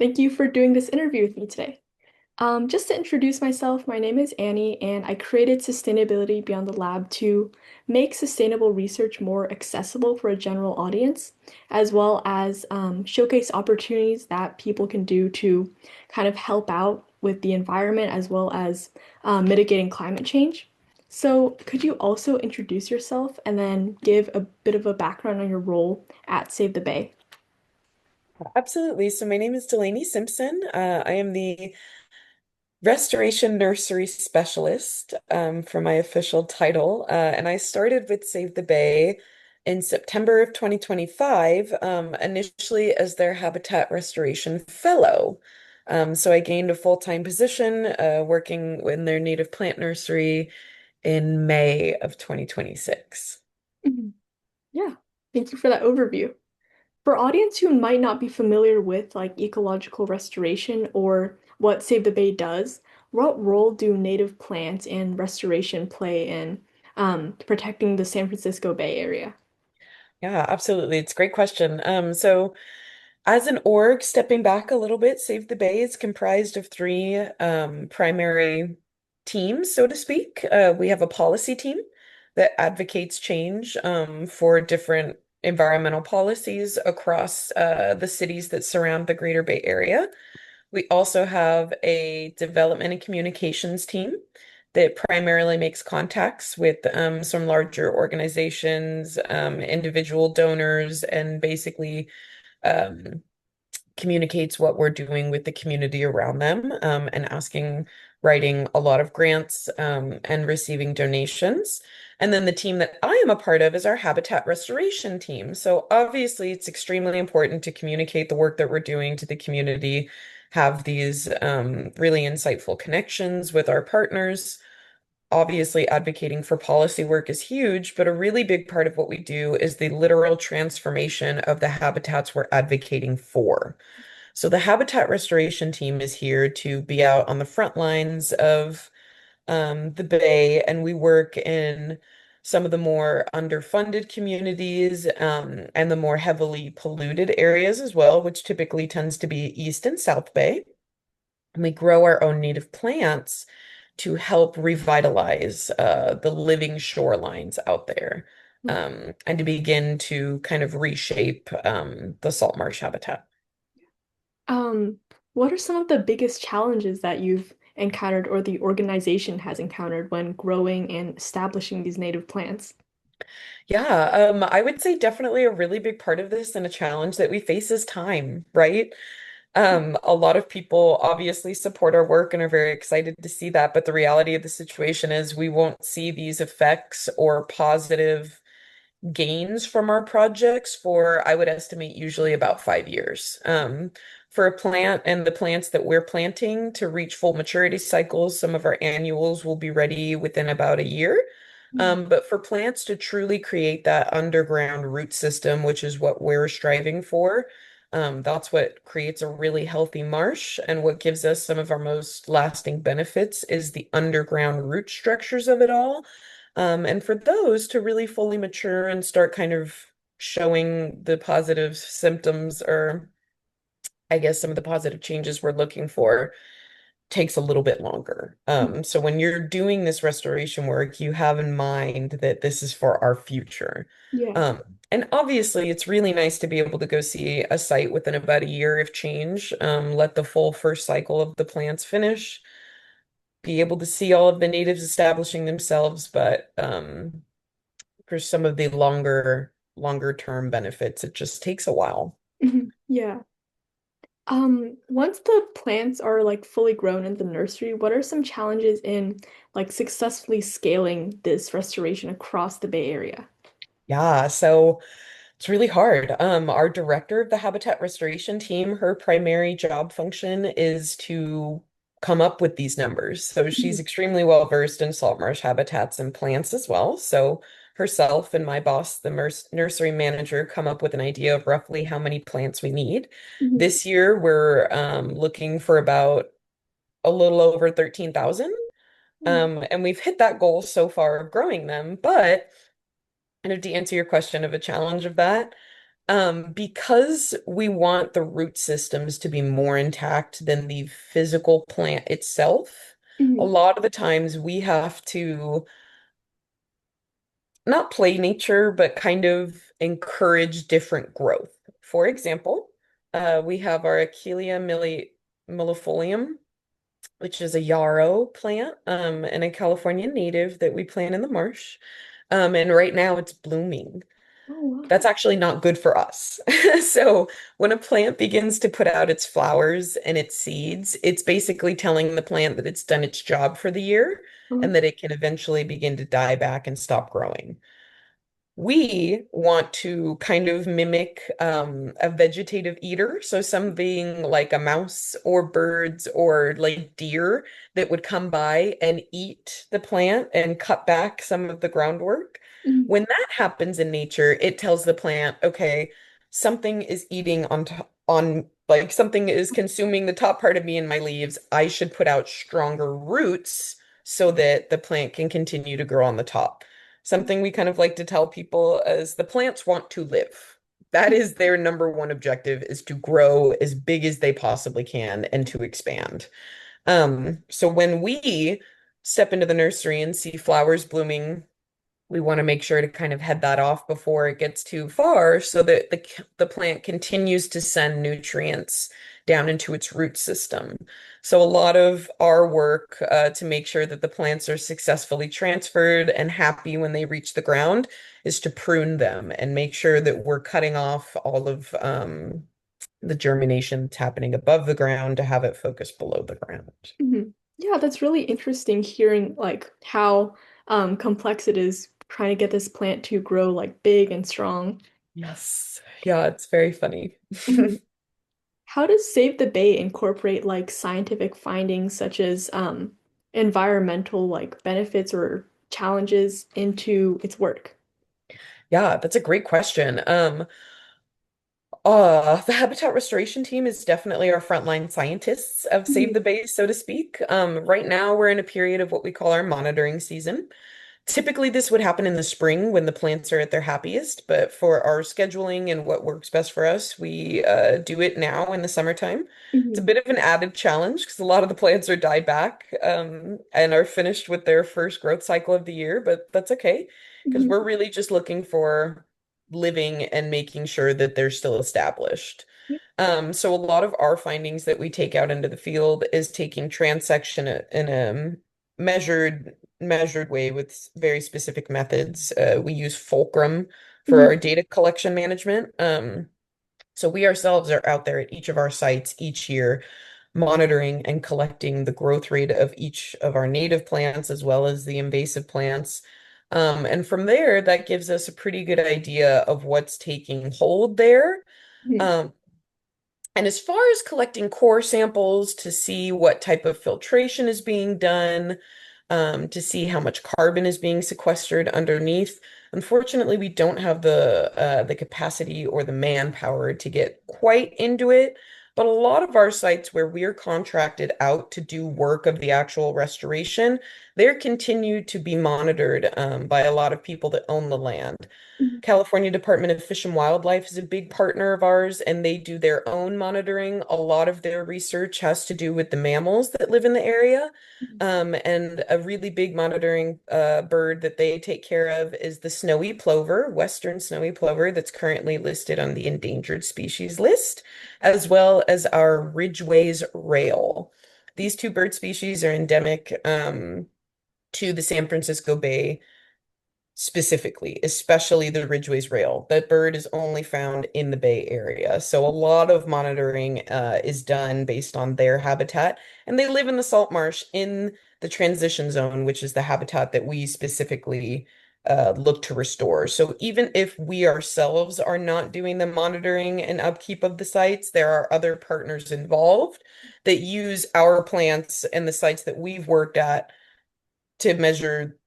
Thank you for doing this interview with me today. Just to introduce myself, my name is Annie, and I created Sustainability Beyond the Lab to make sustainable research more accessible for a general audience, as well as showcase opportunities that people can do to kind of help out with the environment as well as mitigating climate change. So, could you also introduce yourself and then give a bit of a background on your role at Save the Bay? Absolutely. So my name is Delaney Simpson. I am the restoration nursery specialist for my official title. And I started with Save the Bay in September of 2025, initially as their habitat restoration fellow. So I gained a full-time position working in their native plant nursery in May of 2026. Mhm. Yeah, thank you for that overview. For audience who might not be familiar with like ecological restoration or what Save the Bay does, what role do native plants and restoration play in protecting the San Francisco Bay Area? Yeah, absolutely. It's a great question. So as an org, stepping back a little bit, Save the Bay is comprised of three primary teams, so to speak. We have a policy team that advocates change for different environmental policies across the cities that surround the Greater Bay Area. We also have a development and communications team that primarily makes contacts with some larger organizations, individual donors, and basically um, communicates what we're doing with the community around them, and writing a lot of grants, and receiving donations. And then the team that I am a part of is our habitat restoration team. So obviously, it's extremely important to communicate the work that we're doing to the community, have these really insightful connections with our partners. Obviously, advocating for policy work is huge, but a really big part of what we do is the literal transformation of the habitats we're advocating for. So the habitat restoration team is here to be out on the front lines of the Bay, and we work in some of the more underfunded communities, and the more heavily polluted areas as well, which typically tends to be East and South Bay. And we grow our own native plants to help revitalize the living shorelines out there, and to begin to kind of reshape the salt marsh habitat. Um, what are some of the biggest challenges that you've encountered or the organization has encountered when growing and establishing these native plants? Yeah, I would say definitely a really big part of this and a challenge that we face is time, right? A lot of people obviously support our work and are very excited to see that, but the reality of the situation is we won't see these effects or positive gains from our projects for, I would estimate, usually about 5 years. For a plant and the plants that we're planting to reach full maturity cycles, some of our annuals will be ready within about a year. But for plants to truly create that underground root system, which is what we're striving for, that's what creates a really healthy marsh. And what gives us some of our most lasting benefits is the underground root structures of it all. And for those to really fully mature and start kind of showing the positive symptoms, or I guess some of the positive changes we're looking for, takes a little bit longer. So when you're doing this restoration work, you have in mind that this is for our future. Yeah. Um, and obviously, it's really nice to be able to go see a site within about a year of change, let the full first cycle of the plants finish, be able to see all of the natives establishing themselves, but for some of the longer term benefits, it just takes a while. Yeah. Once the plants are like fully grown in the nursery, what are some challenges in like successfully scaling this restoration across the Bay Area? Yeah, so it's really hard. Our director of the habitat restoration team, her primary job function is to come up with these numbers. So she's Mhm. extremely well versed in salt marsh habitats and plants as well. So herself and my boss, the nursery manager, come up with an idea of roughly how many plants we need. Mhm. This year, we're looking for about a little over 13,000. And we've hit that goal so far of growing them, but to answer your question of a challenge of that, Because we want the root systems to be more intact than the physical plant itself, a Mhm. lot of the times we have to not play nature, but kind of encourage different growth. For example, we have our millifolium, which is a yarrow plant, and a California native that we plant in the marsh. And right now it's blooming. Oh, wow. That's actually not good for us. So when a plant begins to put out its flowers and its seeds, it's basically telling the plant that it's done its job for the year Uh-huh. and that it can eventually begin to die back and stop growing. We want to kind of mimic a vegetative eater, so something like a mouse or birds or like deer that would come by and eat the plant and cut back some of the groundwork. Mhm. When that happens in nature, it tells the plant, okay, something is eating on like something is consuming the top part of me and my leaves. I should put out stronger roots so that the plant can continue to grow on the top. Something we kind of like to tell people is the plants want to live. That is their number one objective is to grow as big as they possibly can and to expand. So when we step into the nursery and see flowers blooming, we want to make sure to kind of head that off before it gets too far so that the plant continues to send nutrients down into its root system. So a lot of our work to make sure that the plants are successfully transferred and happy when they reach the ground is to prune them and make sure that we're cutting off all of the germination that's happening above the ground to have it focus below the ground. Mhm. Yeah, that's really interesting hearing like how complex it is trying to get this plant to grow like big and strong. Yes. Yeah, it's very funny. Mhm. How does Save the Bay incorporate like scientific findings such as environmental like benefits or challenges into its work? Yeah, that's a great question. The habitat restoration team is definitely our frontline scientists of Save Mhm. the Bay, so to speak. Right now, we're in a period of what we call our monitoring season. Typically, this would happen in the spring when the plants are at their happiest, but for our scheduling and what works best for us, we do it now in the summertime. It's a Mhm. bit of an added challenge because a lot of the plants are died back and are finished with their first growth cycle of the year, but that's okay because Mhm. we're really just looking for living and making sure that they're still established. So a lot of our findings that we take out into the field is taking transection in a measured way with very specific methods. We use fulcrum for Mhm. our data collection management. So we ourselves are out there at each of our sites each year, monitoring and collecting the growth rate of each of our native plants as well as the invasive plants. And from there, that gives us a pretty good idea of what's taking hold there. Mhm. Um, and as far as collecting core samples to see what type of filtration is being done, to see how much carbon is being sequestered underneath, unfortunately, we don't have the capacity or the manpower to get quite into it. But a lot of our sites where we're contracted out to do work of the actual restoration, they're continued to be monitored by a lot of people that own the land. Mhm. California Department of Fish and Wildlife is a big partner of ours, and they do their own monitoring. A lot of their research has to do with the mammals that live in the area. And a really big monitoring bird that they take care of is the snowy plover, western snowy plover, that's currently listed on the endangered species list, as well as our Ridgway's rail. These two bird species are endemic to the San Francisco Bay specifically, especially the Ridgway's rail. That bird is only found in the Bay Area. So a lot of monitoring is done based on their habitat, and they live in the salt marsh in the transition zone, which is the habitat that we specifically look to restore. So even if we ourselves are not doing the monitoring and upkeep of the sites, there are other partners involved that use our plants and the sites that we've worked at to measure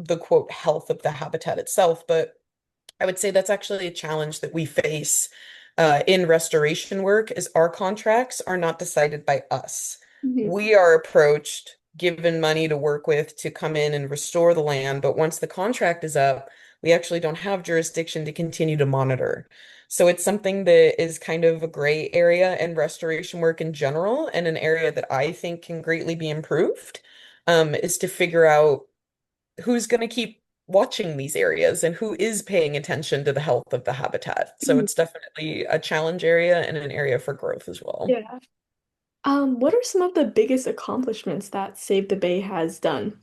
the quote health of the habitat itself, but I would say that's actually a challenge that we face in restoration work is our contracts are not decided by us. Mhm. We are approached, given money to work with to come in and restore the land, but once the contract is up, we actually don't have jurisdiction to continue to monitor. So it's something that is kind of a gray area in restoration work in general, and an area that I think can greatly be improved, is to figure out who's going to keep watching these areas and who is paying attention to the health of the habitat. So Mhm. it's definitely a challenge area and an area for growth as well. Yeah. What are some of the biggest accomplishments that Save the Bay has done?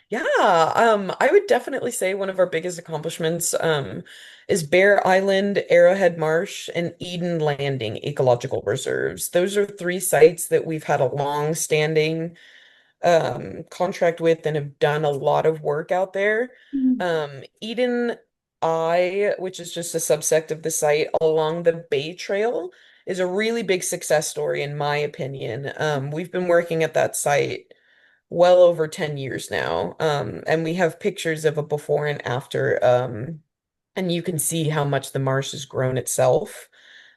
Yeah, I would definitely say one of our biggest accomplishments is Bear Island, Arrowhead Marsh, and Eden Landing ecological reserves. Those are three sites that we've had a long-standing contract with and have done a lot of work out there. Mhm. Eden which is just a subsect of the site along the Bay Trail, is a really big success story in my opinion. We've been working at that site well over 10 years now. And we have pictures of a before and after. And you can see how much the marsh has grown itself.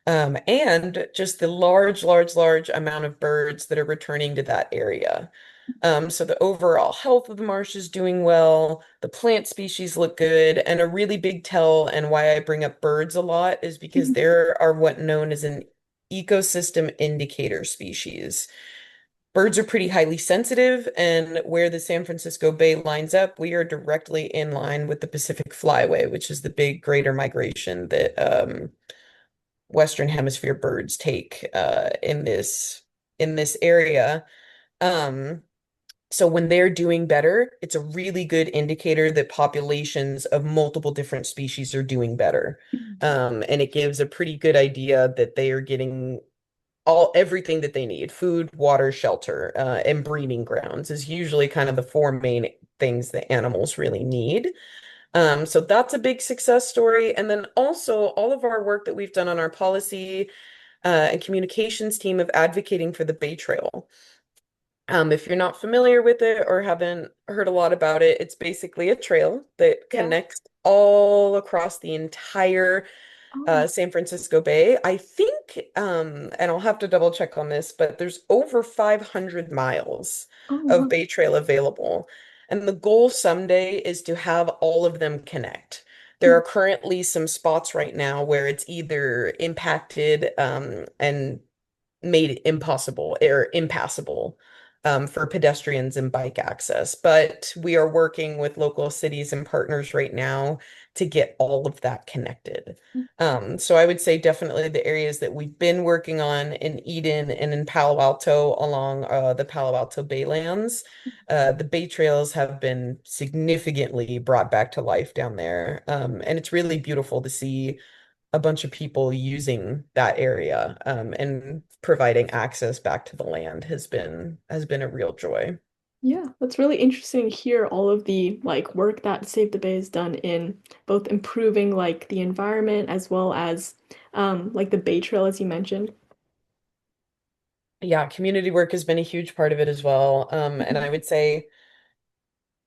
And just the large amount of birds that are returning to that area. So the overall health of the marsh is doing well, the plant species look good, and a really big tell, and why I bring up birds a lot is because Mhm. there are what known as an ecosystem indicator species. Birds are pretty highly sensitive, and where the San Francisco Bay lines up, we are directly in line with the Pacific Flyway, which is the big greater migration that Western Hemisphere birds take in this area. Um, so when they're doing better, it's a really good indicator that populations of multiple different species are doing better. And it gives a pretty good idea that they are getting everything that they need: food, water, shelter, and breeding grounds is usually kind of the four main things that animals really need. So that's a big success story. And then also all of our work that we've done on our policy and communications team of advocating for the Bay Trail. If you're not familiar with it or haven't heard a lot about it, it's basically a trail that Yeah. connects all across the entire Oh, San Francisco Bay. I think, and I'll have to double check on this, but there's over 500 miles oh, of wow. Bay Trail available. And the goal someday is to have all of them connect. There Mhm. are currently some spots right now where it's either impacted, and made impossible or impassable, for pedestrians and bike access. But we are working with local cities and partners right now to get all of that connected. So I would say definitely the areas that we've been working on in Eden and in Palo Alto along the Palo Alto Baylands, the Bay Trails have been significantly brought back to life down there. And it's really beautiful to see a bunch of people using that area, and providing access back to the land has been a real joy. Yeah, that's really interesting to hear all of the like work that Save the Bay has done in both improving like the environment as well as like the Bay Trail as you mentioned. Yeah, community work has been a huge part of it as well. And I would say,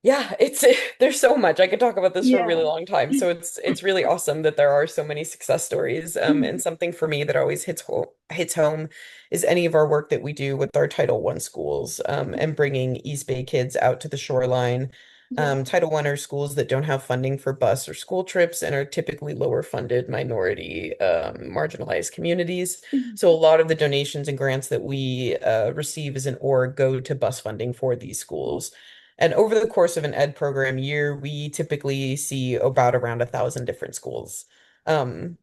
yeah, it's there's so much. I could talk about this for a really Yeah. long time. So it's really awesome that there are so many success stories. And something for me that always hits home is any of our work that we do with our Title I schools, and bringing East Bay kids out to the shoreline. Yeah. Title I are schools that don't have funding for bus or school trips and are typically lower funded minority, marginalized communities. Mhm. So a lot of the donations and grants that we receive as an org go to bus funding for these schools. And over the course of an ed program year, we typically see about around 1,000 different schools. Um,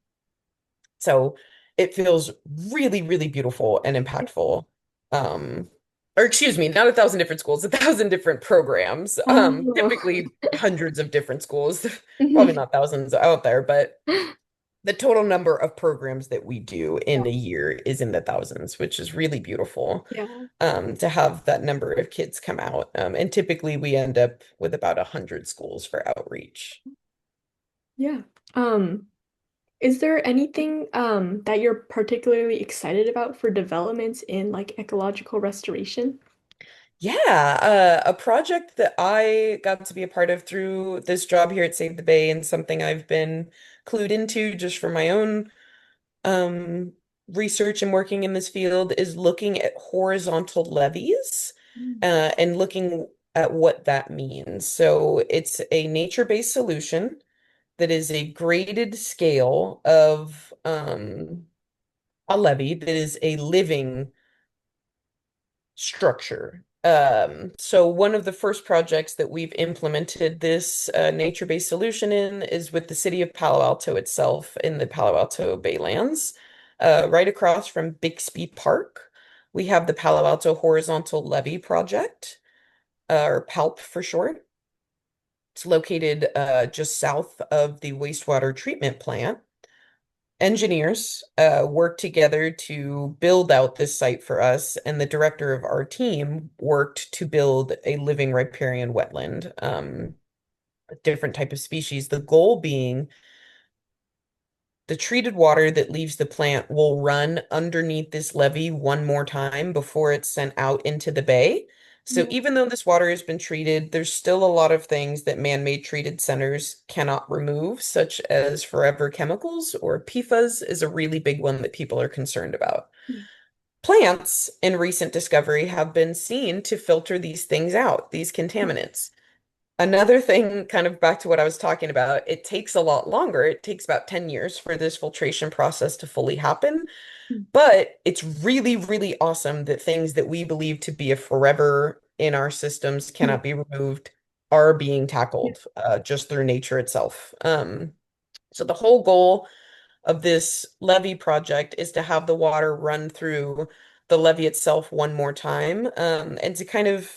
so it feels really beautiful and impactful. Um, or excuse me, not 1,000 different schools, 1,000 different programs. Oh. Typically hundreds of different schools, probably not thousands out there, but the total number of programs that we do Yeah. in a year is in the thousands, which is really beautiful, Yeah. to have that number of kids come out. And typically we end up with about 100 schools for outreach. Yeah. Um, is there anything that you're particularly excited about for developments in like ecological restoration? Yeah, a project that I got to be a part of through this job here at Save the Bay, and something I've been clued into just for my own um, research and working in this field, is looking at horizontal levees, Mm. and looking at what that means. So it's a nature-based solution that is a graded scale of a levee that is a living structure. So one of the first projects that we've implemented this nature-based solution in is with the city of Palo Alto itself in the Palo Alto Baylands, right across from Bixby Park. We have the Palo Alto Horizontal Levee project, or PALP for short. It's located just south of the wastewater treatment plant. Engineers worked together to build out this site for us, and the director of our team worked to build a living riparian wetland, a different type of species. The goal being the treated water that leaves the plant will run underneath this levee one more time before it's sent out into the bay. So Yeah. even though this water has been treated, there's still a lot of things that man-made treated centers cannot remove, such as forever chemicals or PFAS is a really big one that people are concerned about. Plants in recent discovery have been seen to filter these things out, these contaminants. Another thing, kind of back to what I was talking about, it takes a lot longer. It takes about 10 years for this filtration process to fully happen. But it's really, really awesome that things that we believe to be a forever in our systems cannot be removed are being Yeah. tackled just through nature itself. So the whole goal of this levee project is to have the water run through the levee itself one more time, and to kind of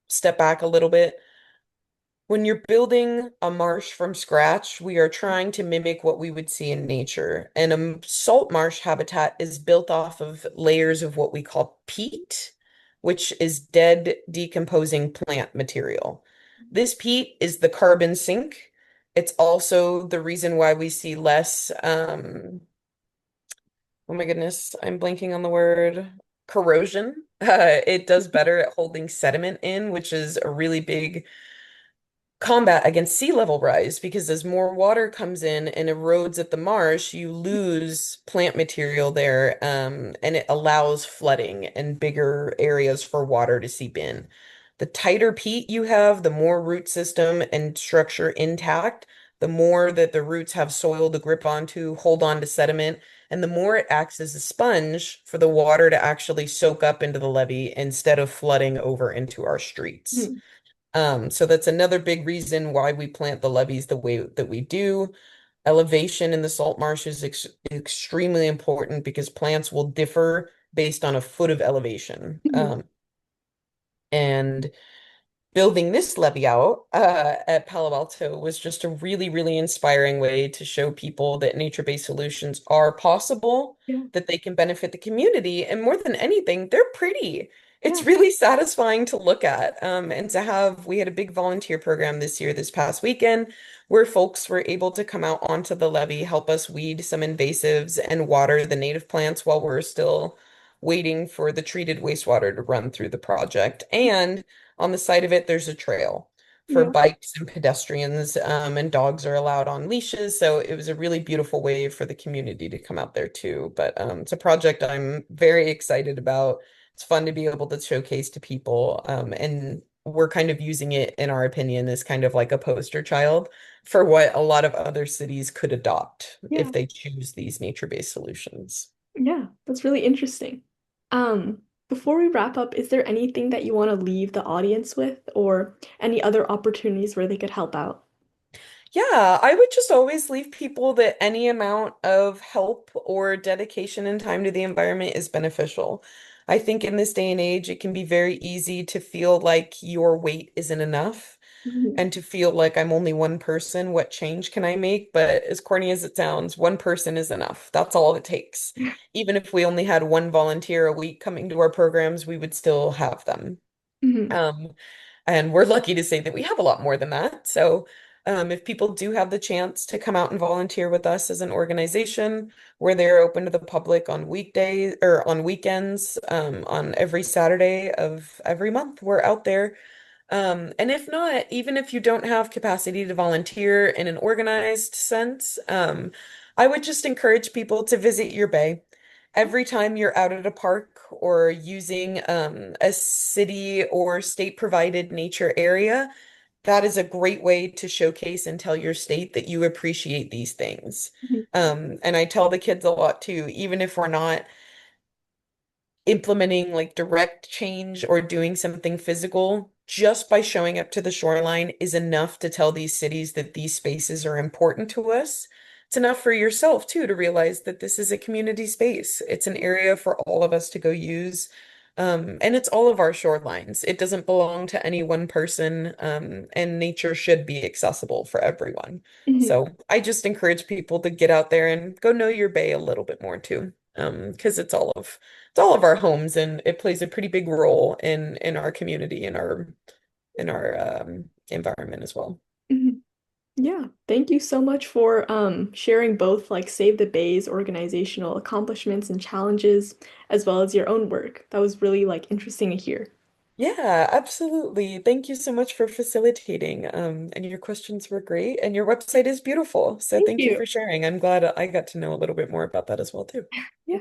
step back a little bit. When you're building a marsh from scratch, we are trying to mimic what we would see in nature. And a salt marsh habitat is built off of layers of what we call peat, which is dead, decomposing plant material. This peat is the carbon sink. It's also the reason why we see less, oh my goodness, I'm blanking on the word, corrosion. It does better at holding sediment in, which is a really big combat against sea level rise because as more water comes in and erodes at the marsh, you lose plant material there, and it allows flooding and bigger areas for water to seep in. The tighter peat you have, the more root system and structure intact, the more that the roots have soil to grip onto, hold on to sediment, and the more it acts as a sponge for the water to actually soak up into the levee instead of flooding over into our streets. Mhm. So that's another big reason why we plant the levees the way that we do. Elevation in the salt marsh is extremely important because plants will differ based on a foot of elevation. Mhm. And building this levee out at Palo Alto was just a really, really inspiring way to show people that nature-based solutions are possible, Yeah. that they can benefit the community, and more than anything, they're pretty. It's Yeah. really satisfying to look at. And to have, we had a big volunteer program this year, this past weekend, where folks were able to come out onto the levee, help us weed some invasives and water the native plants while we're still waiting for the treated wastewater to run through the project. And on the side of it, there's a trail for Yeah. bikes and pedestrians, and dogs are allowed on leashes. So it was a really beautiful way for the community to come out there too. But it's a project I'm very excited about. It's fun to be able to showcase to people, and we're kind of using it, in our opinion, as kind of like a poster child for what a lot of other cities could adopt if Yeah. they choose these nature-based solutions. Yeah. That's really interesting. Before we wrap up, is there anything that you want to leave the audience with or any other opportunities where they could help out? Yeah, I would just always leave people that any amount of help or dedication and time to the environment is beneficial. I think in this day and age, it can be very easy to feel like your weight isn't enough Mhm. and to feel like I'm only one person. What change can I make? But as corny as it sounds, one person is enough. That's all it takes. Even if we only had one volunteer a week coming to our programs, we would still have them. Mhm. Um, and we're lucky to say that we have a lot more than that. So, if people do have the chance to come out and volunteer with us as an organization, we're there open to the public on weekdays or on weekends, on every Saturday of every month. We're out there. And if not, even if you don't have capacity to volunteer in an organized sense, I would just encourage people to visit your bay. Every time you're out at a park or using a city or state provided nature area, that is a great way to showcase and tell your state that you appreciate these things. Mhm. And I tell the kids a lot too, even if we're not implementing like direct change or doing something physical, just by showing up to the shoreline is enough to tell these cities that these spaces are important to us. It's enough for yourself too to realize that this is a community space. It's an area for all of us to go use. And it's all of our shorelines. It doesn't belong to any one person, and nature should be accessible for everyone. Mhm. So I just encourage people to get out there and go know your bay a little bit more too, because it's all of our homes and it plays a pretty big role in our community in our environment as well. Mhm. Yeah, thank you so much for sharing both like Save the Bay's organizational accomplishments and challenges as well as your own work. That was really like interesting to hear. Yeah, absolutely. Thank you so much for facilitating. And your questions were great, and your website is beautiful. So Thank thank you you. for sharing. I'm glad I got to know a little bit more about that as well too. Yeah.